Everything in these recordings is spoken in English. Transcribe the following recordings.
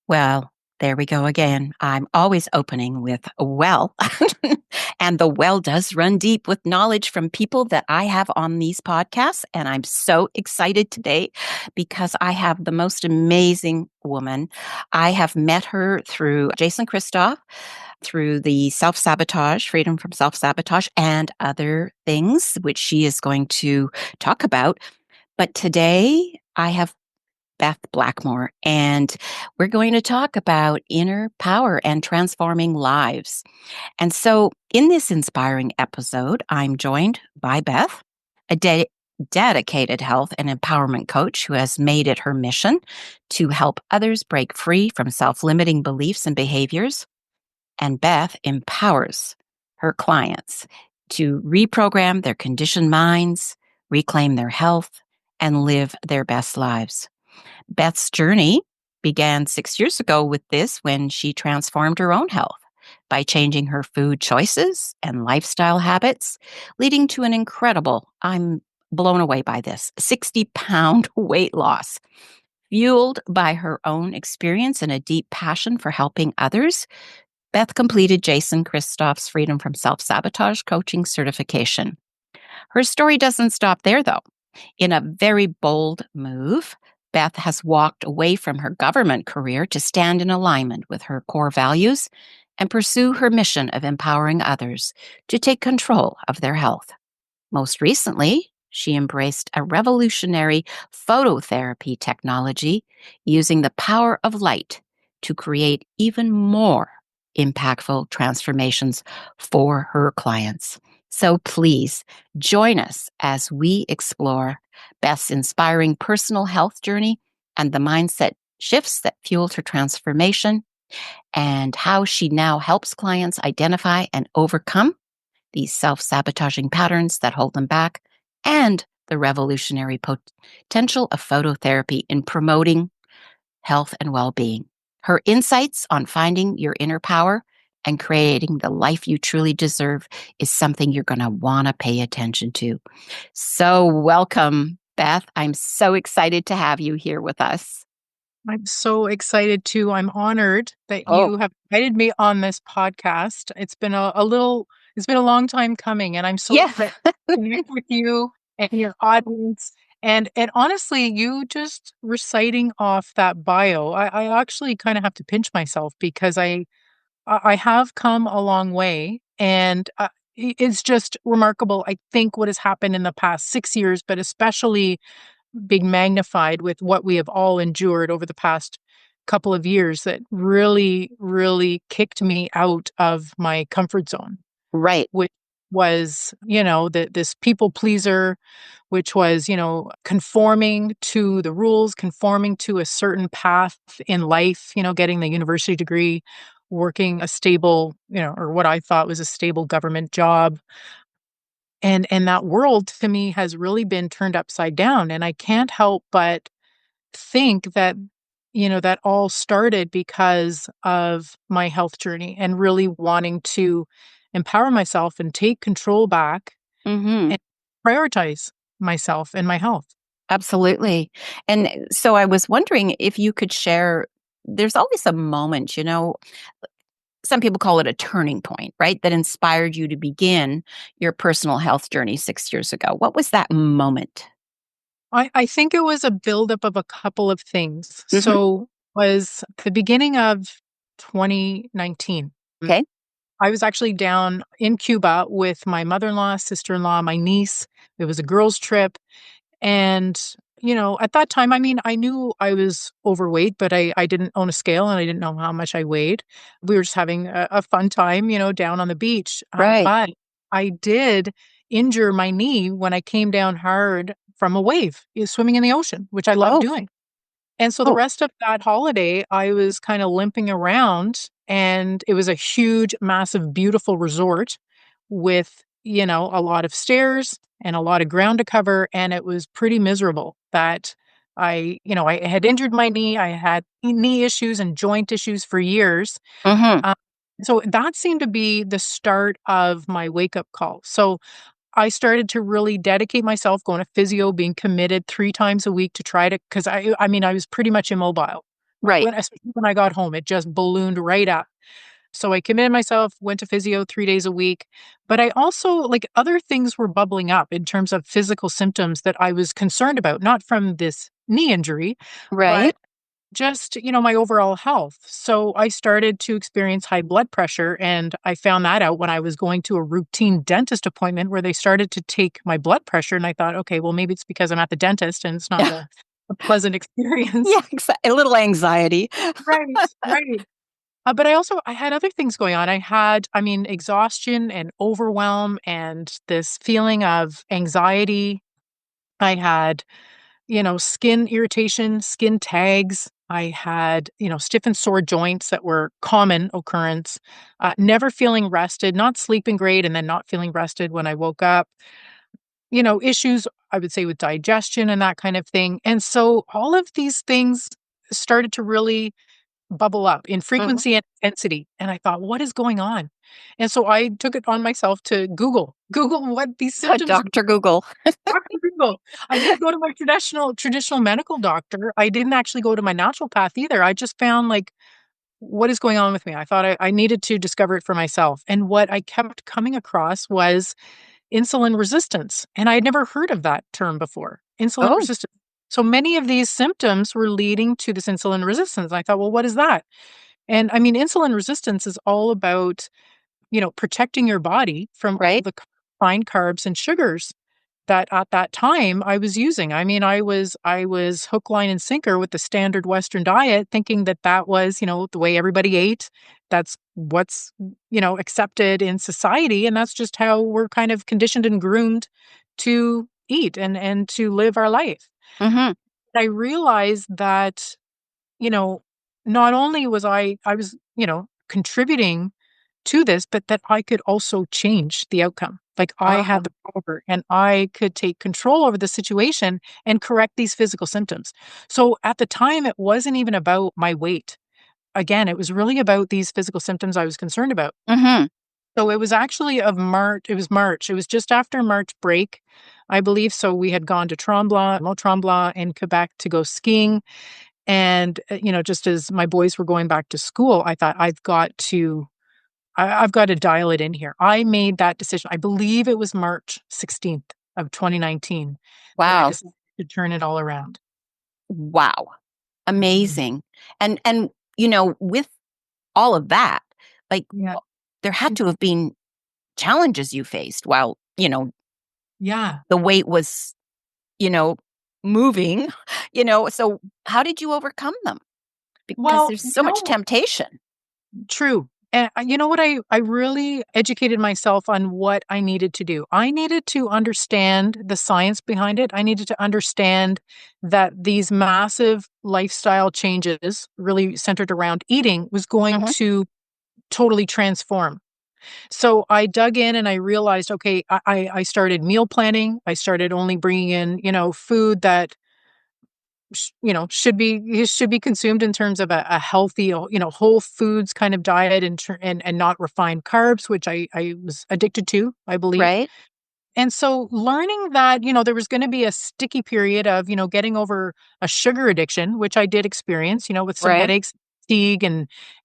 Well, there we go again. I'm always opening with well, and the well does run deep with knowledge from people that I have on these podcasts. And I'm so excited today because I have the most amazing woman. I have met her through Jason Christoph, through the self-sabotage, freedom from self-sabotage, and other things, which she is going to talk about. But today I have Beth Blackmore, and we're going to talk about inner power and transforming lives. And so, in this inspiring episode, I'm joined by Beth, a dedicated health and empowerment coach who has made it her mission to help others break free from self limiting beliefs and behaviors. And Beth empowers her clients to reprogram their conditioned minds, reclaim their health, and live their best lives. Beth's journey began 6 years ago with this when she transformed her own health by changing her food choices and lifestyle habits, leading to an incredible, I'm blown away by this, 60-pound weight loss. Fueled by her own experience and a deep passion for helping others, Beth completed Jason Christoph's Freedom from Self-Sabotage coaching certification. Her story doesn't stop there, though. In a very bold move, Beth has walked away from her government career to stand in alignment with her core values and pursue her mission of empowering others to take control of their health. Most recently, she embraced a revolutionary phototherapy technology using the power of light to create even more impactful transformations for her clients. So please join us as we explore Beth's inspiring personal health journey and the mindset shifts that fueled her transformation, and how she now helps clients identify and overcome these self-sabotaging patterns that hold them back, and the revolutionary potential of phototherapy in promoting health and well-being. Her insights on finding your inner power and creating the life you truly deserve is something you're going to want to pay attention to. So welcome, Beth. I'm so excited to have you here with us. I'm so excited too. I'm honored that Oh, you have invited me on this podcast. It's been a long time coming, and I'm so yeah. excited to connect with you and your audience. And honestly, you just reciting off that bio, I actually kind of have to pinch myself because I have come a long way, and it's just remarkable. I think what has happened in the past 6 years, but especially being magnified with what we have all endured over the past couple of years that really, really kicked me out of my comfort zone, Right. which was, this people pleaser, which was, conforming to the rules, conforming to a certain path in life, getting the university degree, working a stable, or what I thought was a stable government job, and that world to me has really been turned upside down, and I can't help but think that, that all started because of my health journey and really wanting to empower myself and take control back Mm-hmm. and prioritize myself and my health. Absolutely. And so I was wondering if you could share, there's always a moment, some people call it a turning point, right? That inspired you to begin your personal health journey 6 years ago. What was that moment? I think it was a buildup of a couple of things. Hmm. So was the beginning of 2019. Okay. I was actually down in Cuba with my mother-in-law, sister-in-law, my niece. It was a girls' trip. And, at that time, I mean, I knew I was overweight, but I didn't own a scale and I didn't know how much I weighed. We were just having a fun time, down on the beach. Right. But I did injure my knee when I came down hard from a wave, swimming in the ocean, which I love Oh, doing. And so the oh, rest of that holiday, I was kind of limping around, and it was a huge, massive, beautiful resort with, a lot of stairs and a lot of ground to cover. And it was pretty miserable that I had injured my knee. I had knee issues and joint issues for years. hmm. Um, so that seemed to be the start of my wake up call. So I started to really dedicate myself going to physio, being committed 3 times a week to try to, because I mean, I was pretty much immobile. Right. Especially when I got home, it just ballooned right up. So I committed myself, went to physio 3 days a week. But I also, like, other things were bubbling up in terms of physical symptoms that I was concerned about, not from this knee injury, Right. but just, my overall health. So I started to experience high blood pressure. And I found that out when I was going to a routine dentist appointment where they started to take my blood pressure. And I thought, okay, well, maybe it's because I'm at the dentist and it's not a pleasant experience. Yeah, a little anxiety. Right, right. But I had other things going on. Exhaustion and overwhelm and this feeling of anxiety. I had, skin irritation, skin tags. I had, stiff and sore joints that were common occurrence. Never feeling rested, not sleeping great, and then not feeling rested when I woke up. Issues, I would say, with digestion and that kind of thing. And so all of these things started to really bubble up in Mhm. frequency and intensity. And I thought, what is going on? And so I took it on myself to Google what these symptoms were. Dr. Google. Dr. Google. I didn't go to my traditional medical doctor. I didn't actually go to my naturopath either. I just found, like, what is going on with me? I thought I needed to discover it for myself. And what I kept coming across was insulin resistance. And I had never heard of that term before. Insulin Oh, resistance. So many of these symptoms were leading to this insulin resistance. I thought, well, what is that? And insulin resistance is all about, protecting your body from all right. the fine carbs and sugars that at that time I was using. I was hook, line, and sinker with the standard Western diet, thinking that that was, the way everybody ate. That's what's, accepted in society. And that's just how we're kind of conditioned and groomed to eat and to live our life. Mhm. I realized that, you know, not only was, contributing to this, but that I could also change the outcome. Like, I had Oh, the power and I could take control over the situation and correct these physical symptoms. So at the time, it wasn't even about my weight. Again, it was really about these physical symptoms I was concerned about. mhm. So it was actually of March. It was March. It was just after March break, I believe. So we had gone to Tremblant, Mont Tremblant in Quebec to go skiing. And, just as my boys were going back to school, I thought, I've got to dial it in here. I made that decision. I believe it was March 16th of 2019 that I Wow. decided to turn it all around. Wow. Mhm. Amazing. And with all of that, like, Yeah. there had to have been challenges you faced while, Yeah. the weight was, you know, moving, so how did you overcome them? Because Well, there's so much temptation. true. And you know what? I really educated myself on what I needed to do. I needed to understand the science behind it. I needed to understand that these massive lifestyle changes, really centered around eating, was going Mhm. to totally transform. So I dug in and I realized, okay, I started meal planning. I started only bringing in, food that should be consumed in terms of a healthy, whole foods kind of diet and not refined carbs, which I was addicted to, I believe. Right? And so learning that, there was going to be a sticky period of, getting over a sugar addiction, which I did experience, with some Right? headaches, fatigue,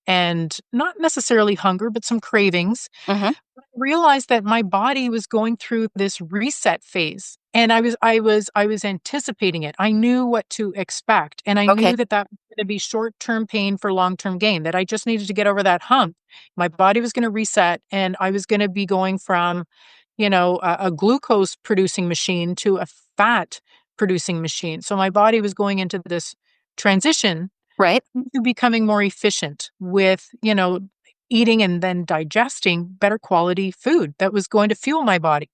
and not necessarily hunger, but some cravings. Mhm. I realized that my body was going through this reset phase, and I was anticipating it. I knew what to expect, and I Okay. knew that that was gonna be short-term pain for long-term gain, that I just needed to get over that hump. My body was gonna reset, and I was gonna be going from, a glucose producing machine to a fat producing machine. So my body was going into this transition Right? to becoming more efficient with, eating and then digesting better quality food that was going to fuel my body.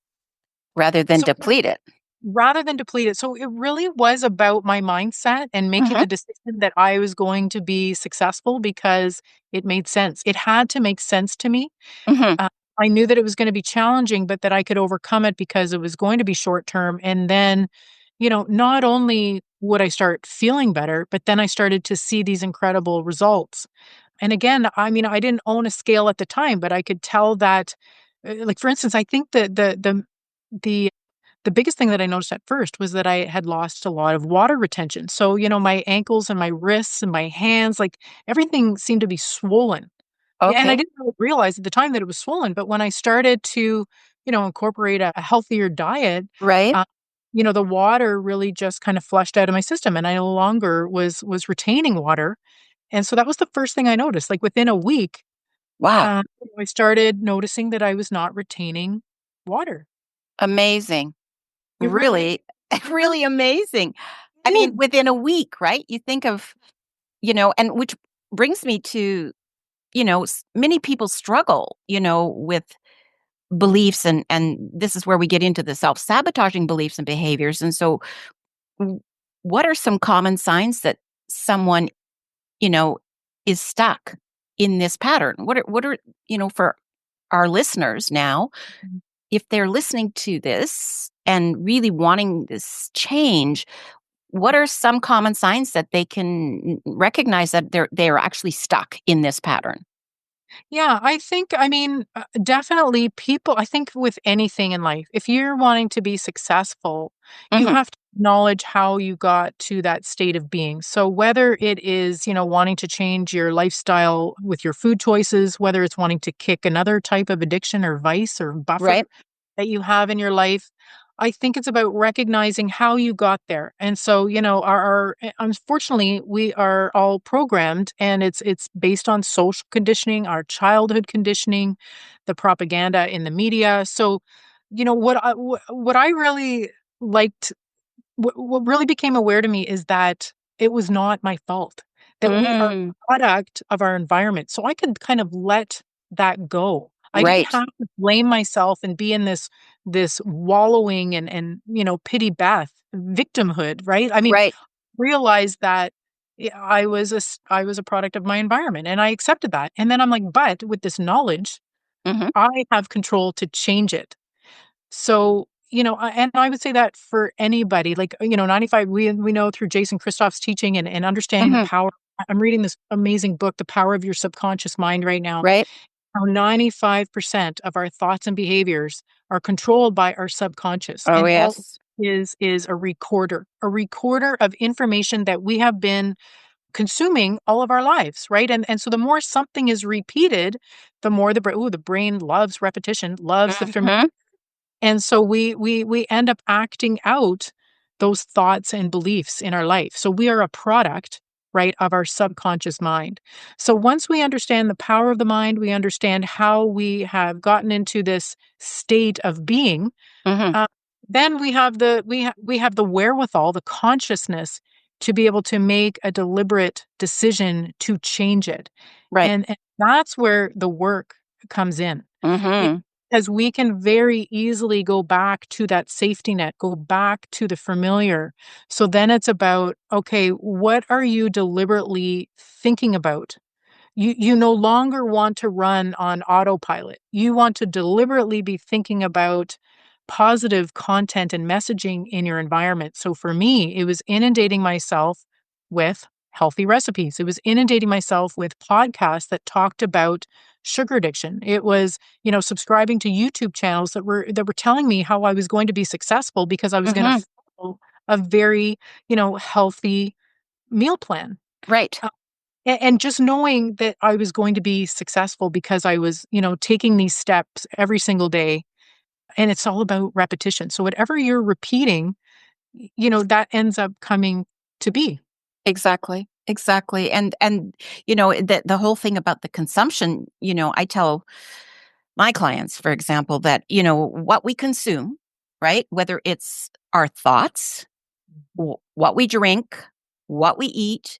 Rather than So deplete it. rather than deplete it. So it really was about my mindset and making Mhm. the decision that I was going to be successful because it made sense. It had to make sense to me. Mhm. Uh, I knew that it was going to be challenging, but that I could overcome it because it was going to be short term. And then, not only would I start feeling better, but then I started to see these incredible results. And again, I didn't own a scale at the time, but I could tell that, like, for instance, I think that the the biggest thing that I noticed at first was that I had lost a lot of water retention. So, my ankles and my wrists and my hands, like everything seemed to be swollen. Yeah, and I Okay. didn't really realize at the time that it was swollen, but when I started to, incorporate a healthier diet, Right. uh, the water really just kind of flushed out of my system, and I no longer was retaining water. And so that was the first thing I noticed. Like within a week, Wow. I started noticing that I was not retaining water. Amazing. It really, Really, it really really amazing. I mean, did. within a week, right? You think of, and which brings me to, many people struggle, with beliefs and this is where we get into the self-sabotaging beliefs and behaviors. And so w- what are some common signs that someone, you know, is stuck in this pattern? What are, for our listeners now, if they're listening to this and really wanting this change, what are some common signs that they can recognize that they're actually stuck in this pattern? Yeah, I mean, definitely people, I think with anything in life, if you're wanting to be successful, you Mhm. have to acknowledge how you got to that state of being. So whether it is, wanting to change your lifestyle with your food choices, whether it's wanting to kick another type of addiction or vice or buffer Right. that you have in your life. I think it's about recognizing how you got there. And so, unfortunately, we are all programmed, and it's based on social conditioning, our childhood conditioning, the propaganda in the media. So, what I really liked, what really became aware to me is that it was not my fault, that we are Mm. a product of our environment. So I could kind of let that go. I didn't Right. have to blame myself and be in this wallowing and pity Beth victimhood, right? I mean, Right. realize that I was a product of my environment, and I accepted that. And then I'm like, but with this knowledge, Mhm. I have control to change it. So, and I would say that for anybody, like, 95, we know through Jason Christoph's teaching and understanding the Mhm. power. I'm reading this amazing book, The Power of Your Subconscious Mind right now. Right. How 95% of our thoughts and behaviors are controlled by our subconscious. Oh, And all yes. is a recorder of information that we have been consuming all of our lives, right? And so the more something is repeated, the more the brain loves repetition, loves the familiar. Mhm. And so we end up acting out those thoughts and beliefs in our life. So we are a product, right, of our subconscious mind. So once we understand the power of the mind, we understand how we have gotten into this state of being, Mhm. uh, then we have the wherewithal, the consciousness to be able to make a deliberate decision to change it. Right. And that's where the work comes in. It Mhm. Because we can very easily go back to that safety net, go back to the familiar. So then it's about, okay, what are you deliberately thinking about? You no longer want to run on autopilot. You want to deliberately be thinking about positive content and messaging in your environment. So for me, it was inundating myself with healthy recipes. It was inundating myself with podcasts that talked about sugar addiction. It was, subscribing to YouTube channels that were telling me how I was going to be successful because I was going to Mhm. follow a very, healthy meal plan. Right. And just knowing that I was going to be successful because I was, taking these steps every single day, and it's all about repetition. So whatever you're repeating, that ends up coming to be. Exactly. Exactly. And the whole thing about the consumption, I tell my clients, for example, that, what we consume, right? Whether it's our thoughts, what we drink, what we eat,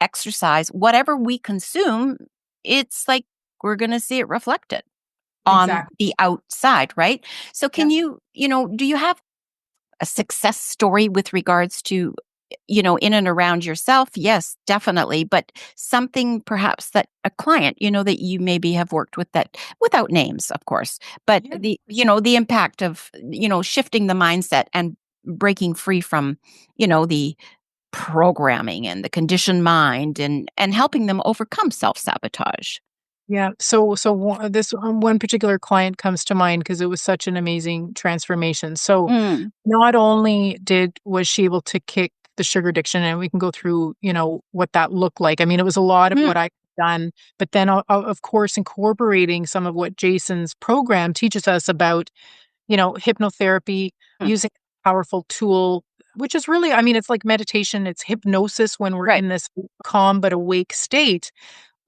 exercise, whatever we consume, it's like we're going to see it reflected on Exactly. the outside, right? So can Yes. do you have a success story with regards to, in and around yourself? Yes, definitely. But something perhaps that a client, that you maybe have worked with, that without names, of course, but Yeah. the impact of, shifting the mindset and breaking free from, the programming and the conditioned mind and helping them overcome self-sabotage. Yeah. This one particular client comes to mind because it was such an amazing transformation. So Mm, not only was she able to kick the sugar addiction, and we can go through, what that looked like. I mean, it was a lot of mm, what I done, but then of course incorporating some of what Jason's program teaches us about, hypnotherapy, mm. using a powerful tool, which is really, I mean, it's like meditation, it's hypnosis when we're Right. in this calm but awake state,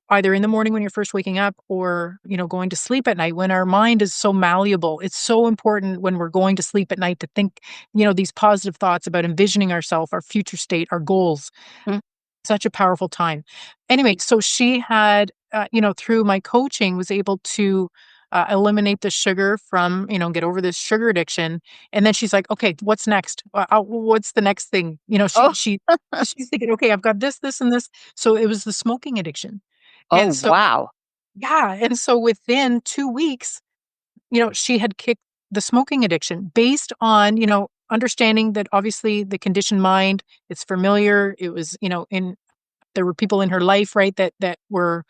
either in the morning when you're first waking up or, going to sleep at night when our mind is so malleable. It's so important when we're going to sleep at night to think, these positive thoughts about envisioning ourselves, our future state, our goals. Mm. Such a powerful time. Anyway, so she had, through my coaching, was able to eliminate the sugar from, get over this sugar addiction. And then she's like, okay, what's next? What's the next thing? Oh, She's thinking, okay, I've got this, this, and this. So it was the smoking addiction. oh, And so, wow. yeah. And so within 2 weeks, she had kicked the smoking addiction based on, understanding that obviously the conditioned mind, it's familiar. It was, there were people in her life, right, that were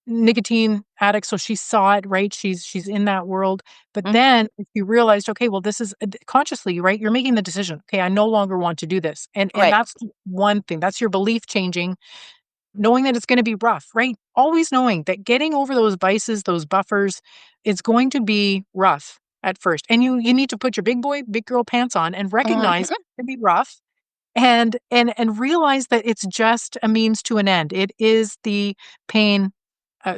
nicotine addicts, so she saw it, right? She's in that world. But Mm, then you realized, okay, well, this is consciously, right? You're making the decision. Okay, I no longer want to do this, and right. that's one thing. That's your belief changing, knowing that it's going to be rough, right? Always knowing that getting over those vices, those buffers, it's going to be rough at first, and you need to put your big boy, big girl pants on and recognize Mhm. it's going to be rough and realize that it's just a means to an end. It is the pain,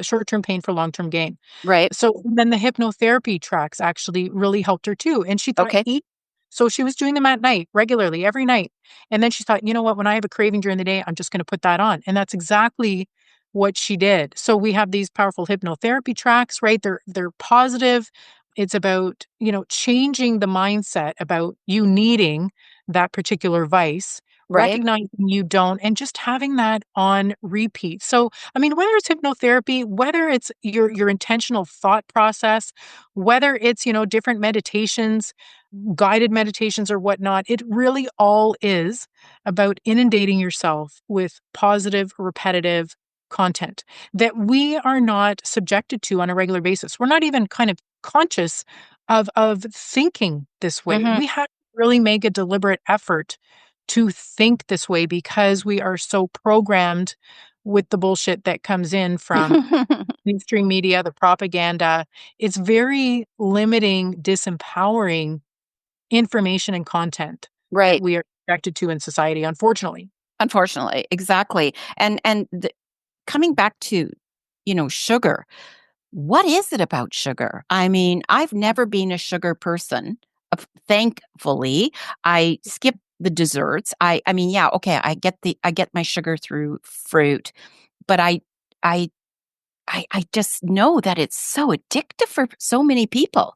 short-term pain for long-term gain. Right. So then the hypnotherapy tracks actually really helped her too. And she thought, Okay. so she was doing them at night, regularly, every night. And then she thought, you know what, when I have a craving during the day, I'm just going to put that on. And that's exactly what she did. So we have these powerful hypnotherapy tracks, right? They're positive. It's about, changing the mindset about you needing that particular vice, Right. recognizing you don't, and just having that on repeat. So, I mean, whether it's hypnotherapy, whether it's your intentional thought process, whether it's, different meditations, guided meditations or whatnot, it really all is about inundating yourself with positive, repetitive content that we are not subjected to on a regular basis. We're not even kind of conscious of thinking this way. Mhm. We have to really make a deliberate effort to think this way because we are so programmed with the bullshit that comes in from mainstream media, the propaganda. It's very limiting, disempowering information and content that Right. we are subjected to in society, unfortunately. Unfortunately, exactly. And coming back to, sugar, what is it about sugar? I mean, I've never been a sugar person. Thankfully, I skip the desserts. I mean, yeah, okay, I get my sugar through fruit, but I I just know that it's so addictive for so many people.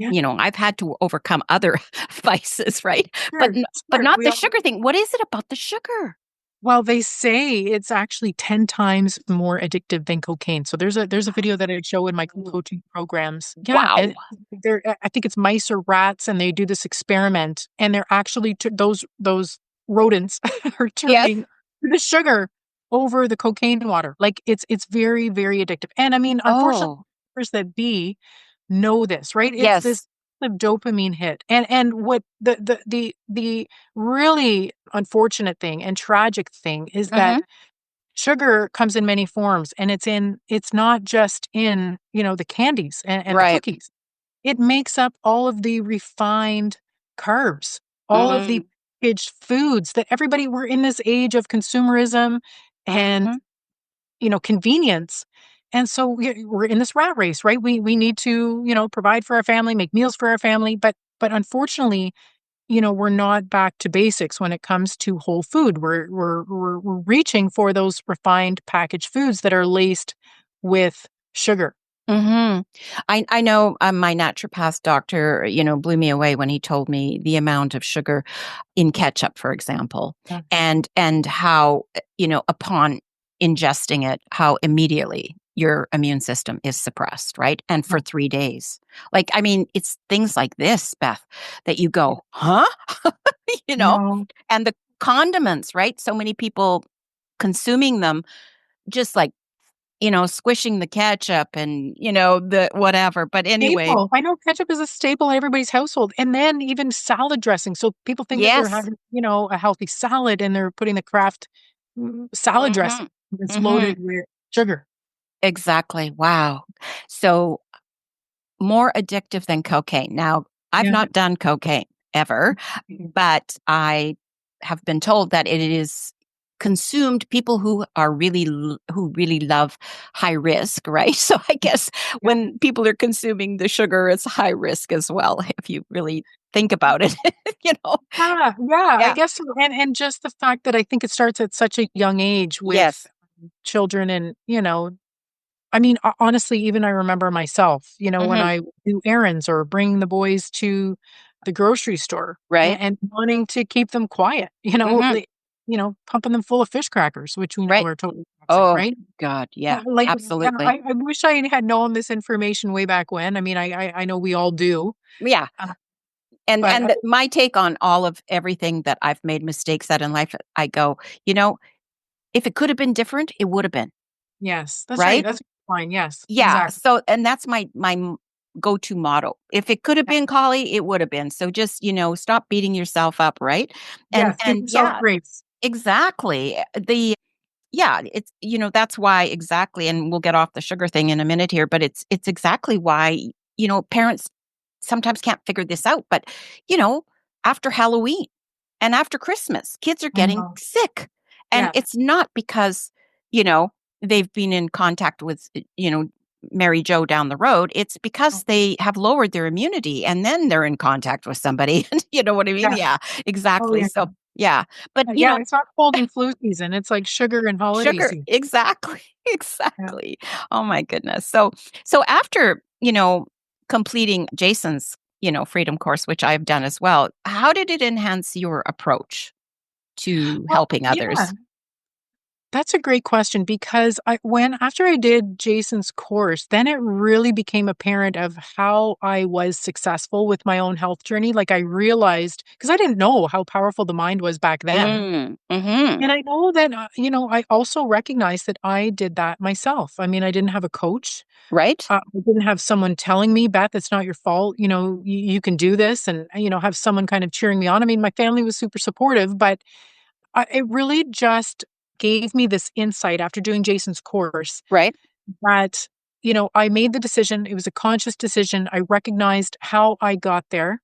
Yeah, I've had to overcome other vices, right? sure, But sure. not the sugar thing. What is it about the sugar? Well, they say it's actually 10 times more addictive than cocaine. So there's a video that I show in my coaching programs. Yeah, Wow. and I think it's mice or rats, and they do this experiment, and they're actually those rodents are Yes. turning the sugar over the cocaine water. Like it's very, very addictive. And I mean, unfortunately, Oh, powers that be know this, right? It's this yes. dopamine hit. And what the really unfortunate thing and tragic thing is that Mhm. sugar comes in many forms, and it's not just in, the candies and the Right. cookies. It makes up all of the refined carbs, all of the Mm. packaged foods that everybody, we're in this age of consumerism and, Mhm. convenience. And so we're in this rat race, right? We need to, provide for our family, make meals for our family, but unfortunately, we're not back to basics when it comes to whole food. We're reaching for those refined packaged foods that are laced with sugar. Mhm. I know, my naturopath doctor, blew me away when he told me the amount of sugar in ketchup, for example, Yeah. and how, upon ingesting it, how immediately your immune system is suppressed, right? And for 3 days. Like, I mean, it's things like this, Beth, that you Yeah. go, "Huh?" You know? No. And the condiments, right? So many people consuming them just like squishing the ketchup and, the whatever. But anyway, Staple. I know ketchup is a staple in everybody's household, and then even salad dressing. So people think that they're yes. having, a healthy salad, and they're putting the Kraft salad dressing Hmm. that's Hmm. loaded with sugar. Exactly. Wow. So more addictive than cocaine. Now, I've Yeah. not done cocaine ever, but I have been told that it is consumed people who really love high risk, right? So I guess Yeah. when people are consuming the sugar, it's high risk as well, if you really think about it, you know. Yeah, yeah, I Yeah. guess so, and just the fact that I think it starts at such a young age with Yes. children and, I mean, ho honestly, even I remember myself, when Hmm. I do errands or bring the boys to the grocery store Right. and wanting to keep them quiet, Hmm. pumping them full of fish crackers, which we know Right. are totally toxic, Oh right? God. Yeah. Like, yeah, Absolutely. I wish I had known this information way back when. I mean, I know we all do, Yeah. uh, And but, my take on all of everything that I've made mistakes at in life, I go, you know, if it could have been different, it would have been, yes, that's right, right? that's fine, yes, Yeah. exactly. So, and that's my go-to motto. If it could have Yeah, been Collie, it would have been. So just, stop beating yourself up, right? And yes, give and yourself yeah, grace. exactly. It's that's why exactly, and we'll get off the sugar thing in a minute here, but it's exactly why, parents sometimes can't figure this out. But, you know, after Halloween and after Christmas, kids are I getting know, sick. And yes. it's not because, you know, they've been in contact with, Mary Joe down the road. It's because Oh, they have lowered their immunity and then they're in contact with somebody. You know what I mean? yeah, Yeah, oh, exactly. yeah. So, yeah. But, Yeah, it's not cold and flu season, it's like sugar and holiday sugar, season. exactly, Yeah. exactly. Oh my goodness. So after, completing Jason's, freedom course, which I've done as well, how did it enhance your approach to Well, helping yeah, others? that's a great question because after I did Jason's course, then it really became apparent of how I was successful with my own health journey. Like I realized because I didn't know how powerful the mind was back then. Mm, mhm. And I know that, I also recognized that I did that myself. I mean, I didn't have a coach. Right? I didn't have someone telling me, Beth, it's not your fault. You can do this and, have someone kind of cheering me on. I mean, my family was super supportive, but it really just gave me this insight after doing Jason's course Right? that, I made the decision. It was a conscious decision. I recognized how I got there.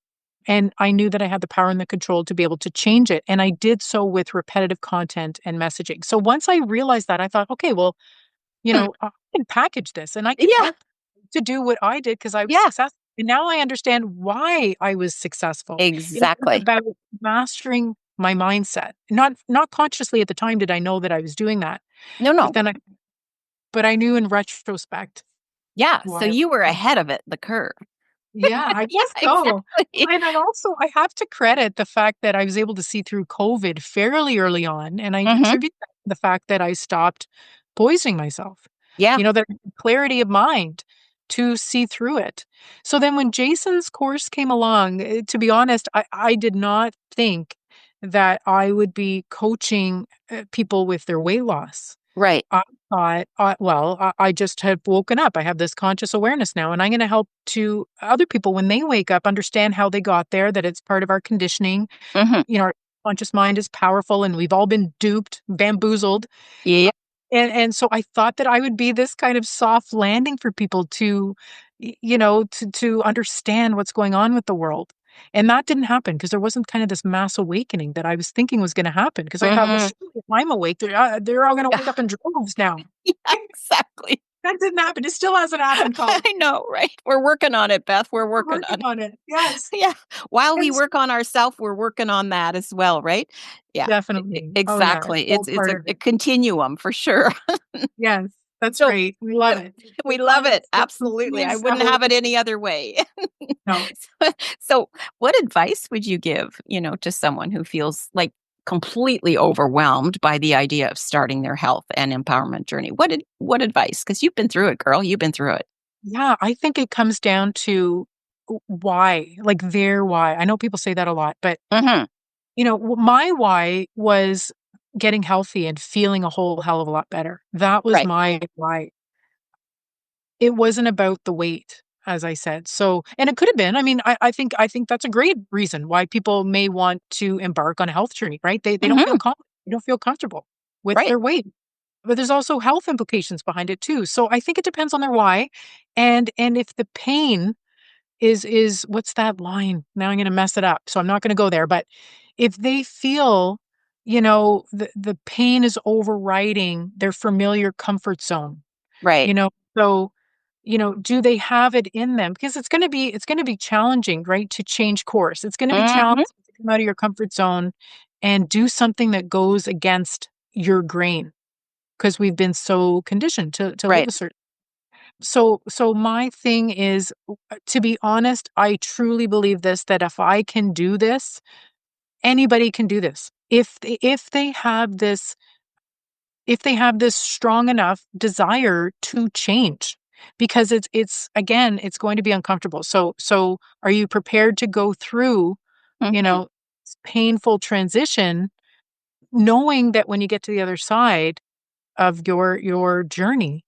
And I knew that I had the power and the control to be able to change it. And I did so with repetitive content and messaging. So once I realized that, I thought, okay, well, Hmm. I can package this and I can Yeah, help to do what I did because I was yeah, successful. And now I understand why I was successful. It was exactly. about mastering my mindset. Not consciously at the time did I know that I was doing that, No, but no. I knew in retrospect Yeah, so why. you were ahead of it, the curve. Yeah, I Yeah, guess so. exactly. And I have to credit the fact that I was able to see through COVID fairly early on, and I Mhm. attribute that to the fact that I stopped poisoning myself. Yeah, That clarity of mind to see through it. So then when Jason's course came along, to be honest, I did not think that I would be coaching people with their weight loss. right. I thought, I just have woken up. I have this conscious awareness now, and I'm going to help to other people when they wake up understand how they got there, that it's part of our conditioning. Mhm. Our conscious mind is powerful, and we've all been duped, bamboozled. Yeah, And so I thought that I would be this kind of soft landing for people to, to understand what's going on with the world. And that didn't happen because there wasn't kind of this mass awakening that I was thinking was going to happen. Because I thought, well, mhm. surely if I'm awake, they're all going to Yeah, wake up in droves now. yeah, exactly. That didn't happen. It still hasn't happened, Colin. I know, right? We're working on it, Beth. We're We're working working on it. on it. Yes. Yeah. While we And work on ourself, we're working on that as well, right? Yeah. definitely. Oh, yeah. It's Exactly. all It's part a, of a it. continuum for sure. Yes. That's So right. We love uh, it. we We call love it it. the Absolutely. I continuous wouldn't have it evolution. any other way. No. So, what advice would you give, to someone who feels like completely overwhelmed by the idea of starting their health and empowerment journey? What advice? Because you've been through it, girl. You've been through it. Yeah, I think it comes down to why, like their why. I know people say that a lot, but Hmm. my why was getting healthy and feeling a whole hell of a lot better. That was Right. my why. it wasn't about the weight, as I said. So, and it could have been. I mean, I think that's a great reason why people may want to embark on a health journey, right? They don't feel Hmm. confident, they don't feel comfortable with Right. their weight. But there's also health implications behind it too. So I think it depends on their why. And if the pain is what's that line? Now I'm going to mess it up. So I'm not going to go there, but if they feel, the pain is overriding their familiar comfort zone, Right. you know, so do they have it in them? Because it's going to be challenging, right, to change course. It's going to be challenging Hmm. to come out of your comfort zone and do something that goes against your grain because we've been so conditioned to live Right. a certain. So my thing is, to be honest, I truly believe this, that if I can do this, anybody can do this. If they have this strong enough desire to change, because it's again, it's going to be uncomfortable. So are you prepared to go through, you Hmm. know, painful transition, knowing that when you get to the other side of your journey,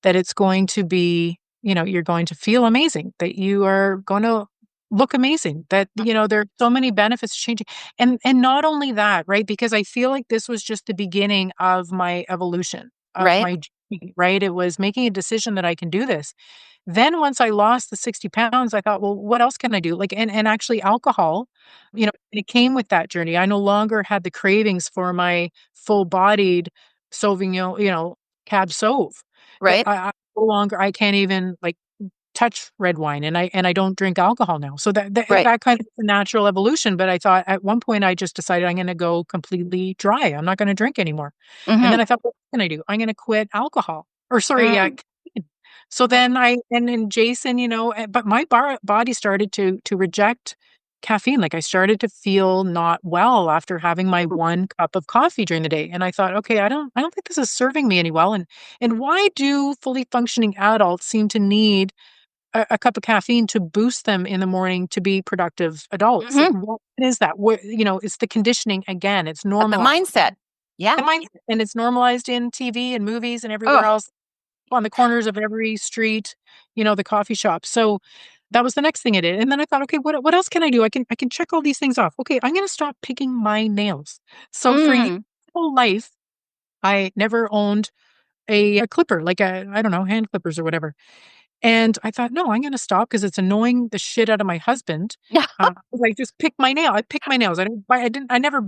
that it's going to be, you're going to feel amazing, that you are going to look amazing, that there are so many benefits to changing. And not only that, right, because I feel like this was just the beginning of my evolution, of Right. my journey, right? It was making a decision that I can do this. Then once I lost the 60 pounds, I thought, well, what else can I do? Like, and actually alcohol, it came with that journey. I no longer had the cravings for my full-bodied Sauvignon, Cab Sauv. That Right. I no longer, I can't even like touch red wine, and I don't drink alcohol now. So Right. that kind of a natural evolution. But I thought at one point I just decided I'm going to go completely dry. I'm not going to drink anymore. And Hmm. then I thought, what can I do? I'm going to quit alcohol, or sorry, yeah. Mm. So then and then Jason, but my body started to reject caffeine. Like I started to feel not well after having my one cup of coffee during the day. And I thought, okay, I don't think this is serving me any well. And why do fully functioning adults seem to need a cup of caffeine to boost them in the morning to be productive adults? Like Hmm. what is that? What, it's the conditioning again. It's The normalized. mindset. Yeah. The mindset, and it's normalized in TV and movies and everywhere Oh. else, on the corners of every street, the coffee shop. So that was the next thing I did. And then I thought, okay, what else can I do? I can check all these things off. Okay, I'm gonna stop picking my nails. So for Mm. whole life, I never owned a clipper, like I don't know, hand clippers or whatever. And I thought, no, I'm gonna stop because it's annoying the shit out of my husband. I just pick my nail. I pick my nails. I never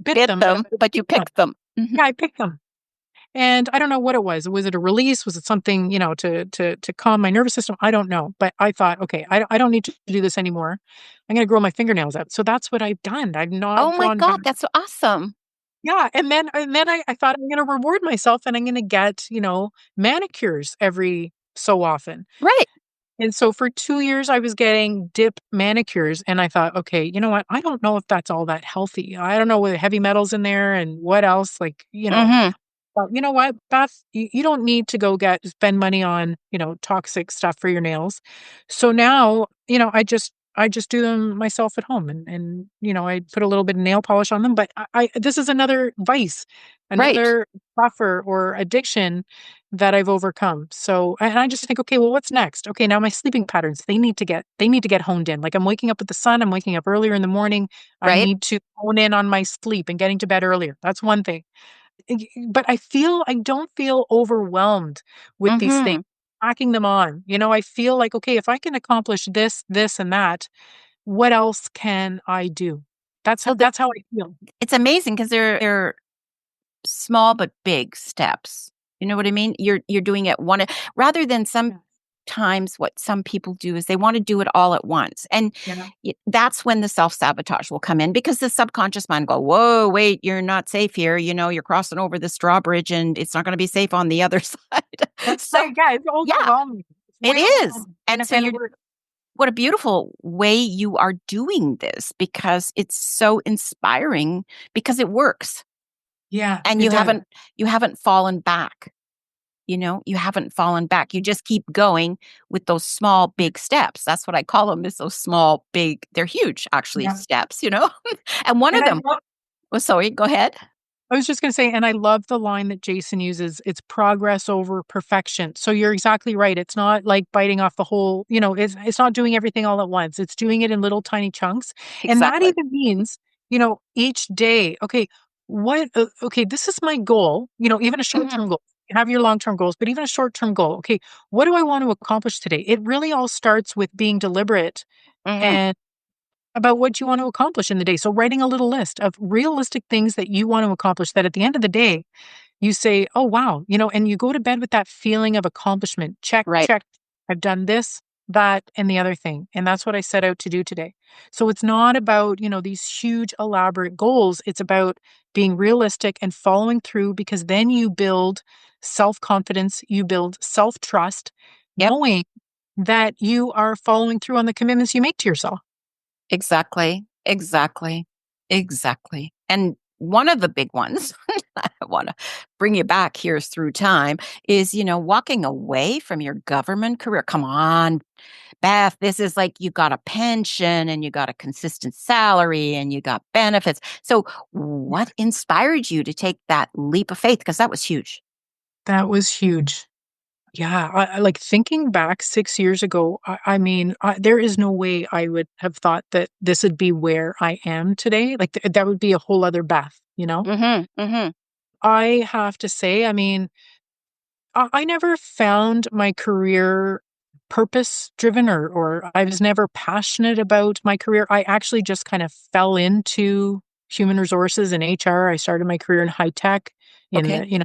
bit Bit them, but them, I but you picked them. picked them. Hmm. Yeah, I picked them. And I don't know what it was. Was it a release? Was it something, to calm my nervous system? I don't know. But I thought, okay, I don't need to do this anymore. I'm going to grow my fingernails out. So that's what I've done. I've Oh not my gone back. God, that's so awesome. Yeah. And then I thought I'm going to reward myself and I'm going to get, manicures every so often. Right. And so for 2 years, I was getting dip manicures. And I thought, okay, you know what? I don't know if that's all that healthy. I don't know what heavy metals in there and what else, like, Hmm. well, you know what, Beth? You don't need to go spend money on, toxic stuff for your nails. So now, I just do them myself at home, and I put a little bit of nail polish on them. But this is another vice, Right. another buffer or addiction that I've overcome. So, and I just think, okay, well, what's next? Okay, now my sleeping patterns, they need to get honed in. Like I'm waking up with the sun, I'm waking up earlier in the morning. I Right. need to hone in on my sleep and getting to bed earlier. That's one thing. But I don't feel overwhelmed with these things, Hmm. packing them on. I feel like, okay, if I can accomplish this, this, and that, what else can I do? That's So that's how I feel. it's amazing because they're small but big steps. You know what I mean? You're doing it one rather than Yeah. sometimes what some people do is they want to do it all at once. And Yeah. that's when the self-sabotage will come in because the subconscious mind go, "Whoa, wait, you're not safe here. You're crossing over this drawbridge and it's not going to be safe on the other side." That's So, right. Yeah, it's yeah, overwhelming. It's it way is. overwhelming. And so And you're we're what a beautiful way you are doing this because it's so inspiring because it works yeah, and it does. you haven't fallen back. You haven't fallen back. You just keep going with those small, big steps. That's what I call them is those small, big, they're huge actually Yeah. steps. And one And of I them, love oh, sorry, go ahead. I was just going to say, and I love the line that Jason uses, it's progress over perfection. So you're exactly right. It's not like biting off the whole, it's not doing everything all at once. It's doing it in little tiny chunks. And that Exactly. even means, each day, okay, okay, this is my goal, even a Hmm. short-term goal. You have your long-term goals, but even a short-term goal. Okay, what do I want to accomplish today? It really all starts with being deliberate Hmm. and about what you want to accomplish in the day. So writing a little list of realistic things that you want to accomplish that at the end of the day, you say, "Oh, wow," and you go to bed with that feeling of accomplishment. Check, Right. check. I've done this, that, and the other thing. And that's what I set out to do today. So it's not about, these huge, elaborate goals. It's about being realistic and following through because then you build self confidence, you build self trust, Yep. knowing that you are following through on the commitments you make to yourself. Exactly. Exactly. Exactly. And one of the big ones, I want to bring you back here through time, is, walking away from your government career. Come on, Beth, this is like you got a pension and you got a consistent salary and you got benefits. So, what inspired you to take that leap of faith? Because that was huge. That was huge. Yeah, I like thinking back 6 years ago, I mean, there is no way I would have thought that this would be where I am today. Like, that would be a whole other Beth, you know? Mhm. Mhm. I have to say, I mean, I never found my career purpose driven or I was never passionate about my career. I actually just kind of fell into human resources and HR. I started my career in high tech in Okay.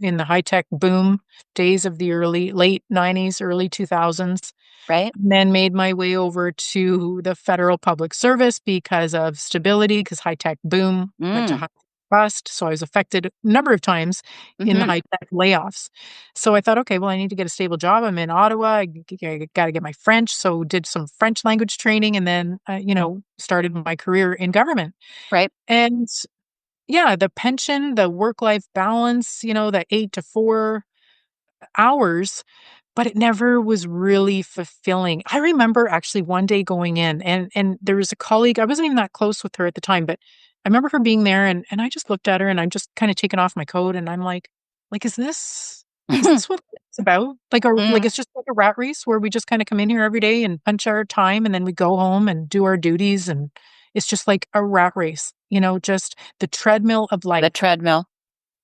the high tech boom days of the late 90s, early 2000s. Right. Then made my way over to the federal public service because of stability, because high tech boom went to Mm. high bust. So I was affected a number of times in the Mhm. high tech layoffs. So I thought, okay, well, I need to get a stable job. I'm in Ottawa. I got to get my French. So did some French language training and then, started my career in government. Right. And yeah, the pension, the work life balance, the 8 to 4 hours, but it never was really fulfilling. I remember actually one day going in and there was a colleague, I wasn't even that close with her at the time, but I remember her being there and I just looked at her and I'm just kind of taking off my coat and I'm like, is this what it's about? Like Mm. it's just like a rat race where we just kind of come in here every day and punch our time and then we go home and do our duties and it's just like a rat race, just the treadmill of The life. treadmill.